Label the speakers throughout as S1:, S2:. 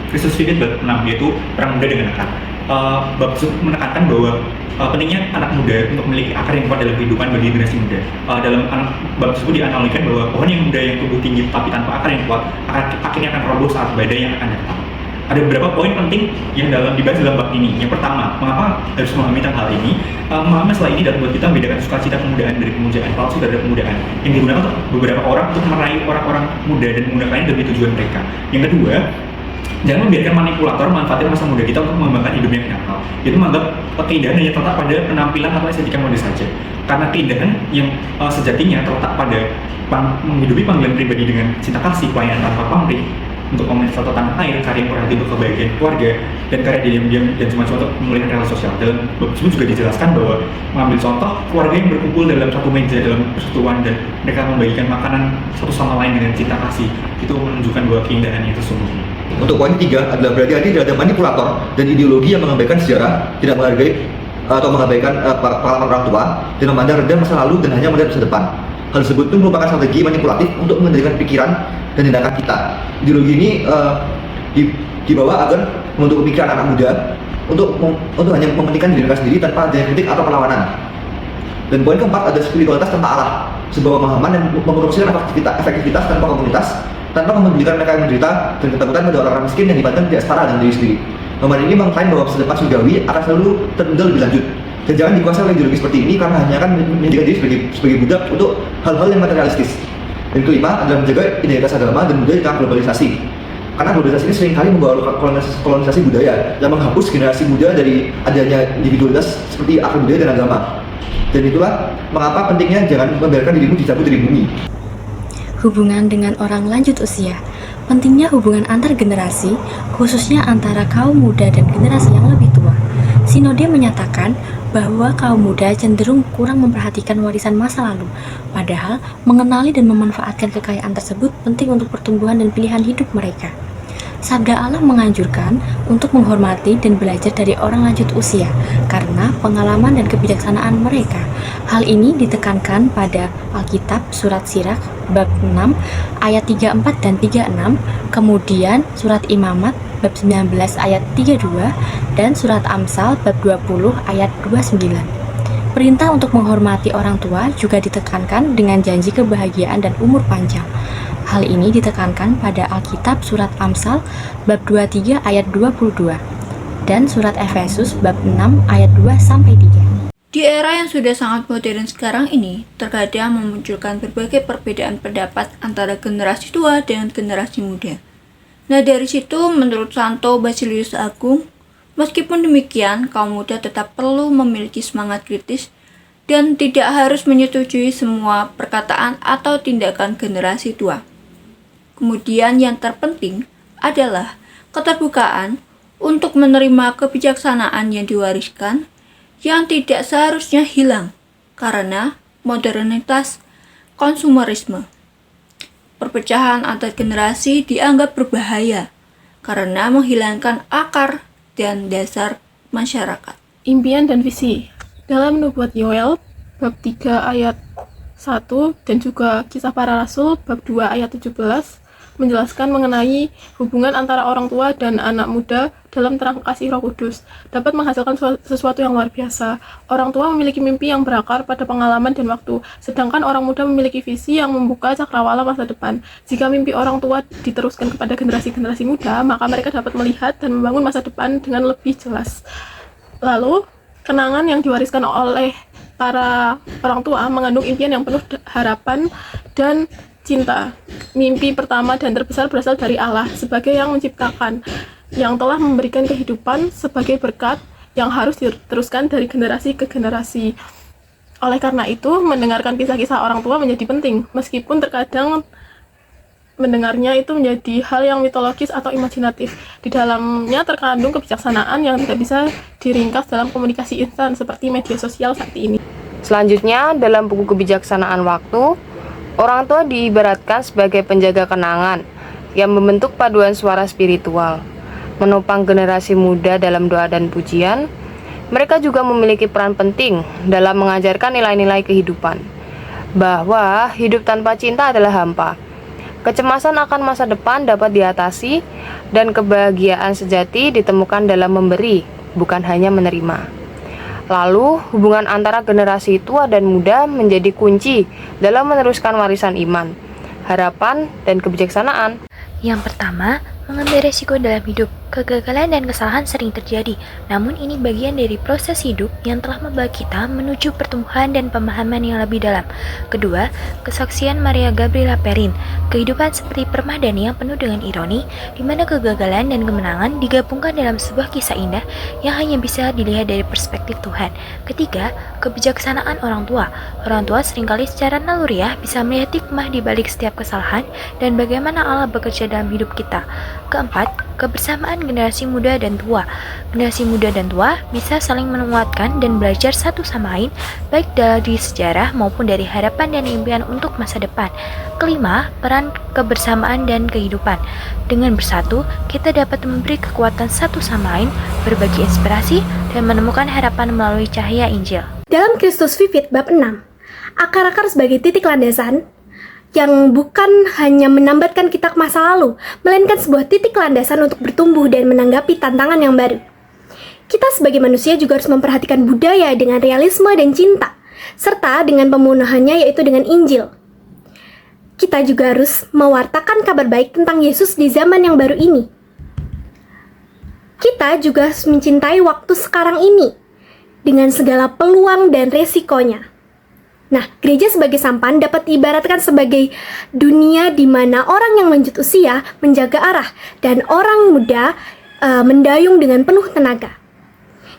S1: Kristus Vivid bab 6, yaitu perang muda dengan akar. Bab tersebut menekankan bahwa pentingnya anak muda untuk memiliki akar yang kuat dalam kehidupan bagi generasi muda. Bab tersebut dianalogikan bahwa pohon yang muda yang tumbuh tinggi tapi tanpa akar yang kuat, akhirnya akan roboh saat badai yang akan datang. Ada beberapa poin penting yang dibahas dalam bab ini. Yang pertama, mengapa harus memahami tentang hal ini? Memahami masalah ini dapat membuat kita membedakan sukacita kemudaan dari pemujaan palsu terhadap kemudaan yang digunakan untuk beberapa orang untuk meraih orang-orang muda dan menggunakannya demi tujuan mereka. Yang kedua, jangan membiarkan manipulator memanfaatkan masa muda kita untuk mengembangkan hidup yang nakal. Itu menganggap keindahan hanya terletak pada penampilan atau estetika mode saja. Karena keindahan yang sejatinya terletak pada menghidupi panggilan pribadi dengan cinta kasih, pelayanan tanpa pamrih, untuk komunitas atau tanah air, karya yang berarti untuk kebahagiaan keluarga, dan karya diam-diam dan cuma-cuma untuk memulihkan relasi sosial. Dalam bab tersebut juga dijelaskan bahwa mengambil contoh keluarga yang berkumpul dalam satu meja dalam persekutuan dan mereka membagikan makanan satu sama lain dengan cinta kasih, itu menunjukkan bahwa keindahan yang sesungguhnya.
S2: Untuk poin ketiga adalah berhati-hati terhadap manipulator dan ideologi yang mengabaikan sejarah, tidak menghargai atau mengabaikan pengalaman orang tua, dan memandang rendah masa lalu dan hanya melihat masa depan. Hal tersebut itu merupakan strategi manipulatif untuk mengendalikan pikiran dan tindakan kita. Ideologi ini dibawa agar membentuk pemikiran anak muda untuk hanya mementingkan diri mereka sendiri tanpa adanya kritik atau perlawanan. Dan poin keempat ada spiritualitas tanpa Allah, sebuah pemahaman yang mempromosikan efektivitas tanpa komunitas, tanpa memedulikan mereka yang menderita dan ketakutan pada orang-orang miskin yang dipandang tidak setara dengan diri sendiri. Pemahaman ini mengklaim bahwa masa depan surgawi akan selalu tertunda lebih lanjut. Dan jangan dikuasai oleh ideologi seperti ini karena hanya akan menjadikan diri sebagai budak untuk hal-hal yang materialistis. Dan kelima adalah menjaga identitas agama dan budaya di tengah globalisasi. Karena globalisasi ini seringkali membawa kolonisasi budaya yang menghapus generasi muda dari adanya individualitas seperti akar budaya dan agama. Dan itulah mengapa pentingnya jangan membiarkan dirimu dicabut dari bumi.
S3: Hubungan dengan orang lanjut usia. Pentingnya hubungan antar generasi, khususnya antara kaum muda dan generasi yang lebih tua. Sinode menyatakan bahwa kaum muda cenderung kurang memperhatikan warisan masa lalu, padahal mengenali dan memanfaatkan kekayaan tersebut penting untuk pertumbuhan dan pilihan hidup mereka. Sabda Allah menganjurkan untuk menghormati dan belajar dari orang lanjut usia karena pengalaman dan kebijaksanaan mereka. Hal ini ditekankan pada Alkitab Surat Sirach bab 6 ayat 34 dan 36, kemudian Surat Imamat bab 19 ayat 32 dan Surat Amsal bab 20 ayat 29. Perintah untuk menghormati orang tua juga ditekankan dengan janji kebahagiaan dan umur panjang. Hal ini ditekankan pada Alkitab Surat Amsal bab 23 ayat 22 dan Surat Efesus bab 6 ayat 2-3.
S4: Di era yang sudah sangat modern sekarang ini, terkadang memunculkan berbagai perbedaan pendapat antara generasi tua dengan generasi muda. Nah, dari situ menurut Santo Basilius Agung, meskipun demikian, kaum muda tetap perlu memiliki semangat kritis dan tidak harus menyetujui semua perkataan atau tindakan generasi tua. Kemudian yang terpenting adalah keterbukaan untuk menerima kebijaksanaan yang diwariskan yang tidak seharusnya hilang karena modernitas konsumerisme. Perpecahan antar generasi dianggap berbahaya karena menghilangkan akar dan dasar masyarakat.
S5: Impian dan visi. Dalam Nubuat Yoel bab 3 ayat 1 dan juga Kisah Para Rasul bab 2 ayat 17 menjelaskan mengenai hubungan antara orang tua dan anak muda dalam terang kasih Roh Kudus dapat menghasilkan sesuatu yang luar biasa. Orang tua memiliki mimpi yang berakar pada pengalaman dan waktu, sedangkan orang muda memiliki visi yang membuka cakrawala masa depan. Jika mimpi orang tua diteruskan kepada generasi-generasi muda, maka mereka dapat melihat dan membangun masa depan dengan lebih jelas. Lalu, kenangan yang diwariskan oleh para orang tua mengandung impian yang penuh harapan dan cinta. Mimpi pertama dan terbesar berasal dari Allah sebagai yang menciptakan, yang telah memberikan kehidupan sebagai berkat yang harus diteruskan dari generasi ke generasi. Oleh karena itu, mendengarkan kisah-kisah orang tua menjadi penting, meskipun terkadang mendengarnya itu menjadi hal yang mitologis atau imajinatif. Di dalamnya terkandung kebijaksanaan yang tidak bisa diringkas dalam komunikasi instan seperti media sosial saat ini.
S6: Selanjutnya, dalam buku Kebijaksanaan Waktu, orang tua diibaratkan sebagai penjaga kenangan yang membentuk paduan suara spiritual. Menopang generasi muda dalam doa dan pujian, mereka juga memiliki peran penting dalam mengajarkan nilai-nilai kehidupan, bahwa hidup tanpa cinta adalah hampa. Kecemasan akan masa depan dapat diatasi, dan kebahagiaan sejati ditemukan dalam memberi, bukan hanya menerima. Lalu, hubungan antara generasi tua dan muda menjadi kunci dalam meneruskan warisan iman, harapan, dan kebijaksanaan.
S7: Yang pertama, mengambil resiko dalam hidup. Kegagalan dan kesalahan sering terjadi, namun ini bagian dari proses hidup yang telah membawa kita menuju pertumbuhan dan pemahaman yang lebih dalam. Kedua, kesaksian Maria Gabriela Perrin, kehidupan seperti permadani yang penuh dengan ironi, di mana kegagalan dan kemenangan digabungkan dalam sebuah kisah indah yang hanya bisa dilihat dari perspektif Tuhan. Ketiga, kebijaksanaan orang tua. Orang tua seringkali secara naluriah bisa melihat hikmah di balik setiap kesalahan dan bagaimana Allah bekerja dalam hidup kita. Keempat, kebersamaan generasi muda dan tua. Generasi muda dan tua bisa saling menguatkan dan belajar satu sama lain, baik dari sejarah maupun dari harapan dan impian untuk masa depan. Kelima, peran kebersamaan dan kehidupan. Dengan bersatu, kita dapat memberi kekuatan satu sama lain, berbagi inspirasi, dan menemukan harapan melalui cahaya Injil.
S8: Dalam Kristus Vivit bab 6, akar-akar sebagai titik landasan yang bukan hanya menambatkan kita ke masa lalu, melainkan sebuah titik landasan untuk bertumbuh dan menanggapi tantangan yang baru. Kita sebagai manusia juga harus memperhatikan budaya dengan realisme dan cinta, serta dengan pemenuhannya yaitu dengan Injil. Kita juga harus mewartakan kabar baik tentang Yesus di zaman yang baru ini. Kita juga harus mencintai waktu sekarang ini, dengan segala peluang dan resikonya. Nah, gereja sebagai sampan dapat diibaratkan sebagai dunia di mana orang yang lanjut usia menjaga arah dan orang muda mendayung dengan penuh tenaga.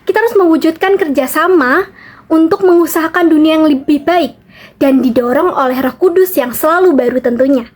S8: Kita harus mewujudkan kerjasama untuk mengusahakan dunia yang lebih baik dan didorong oleh Roh Kudus yang selalu baru tentunya.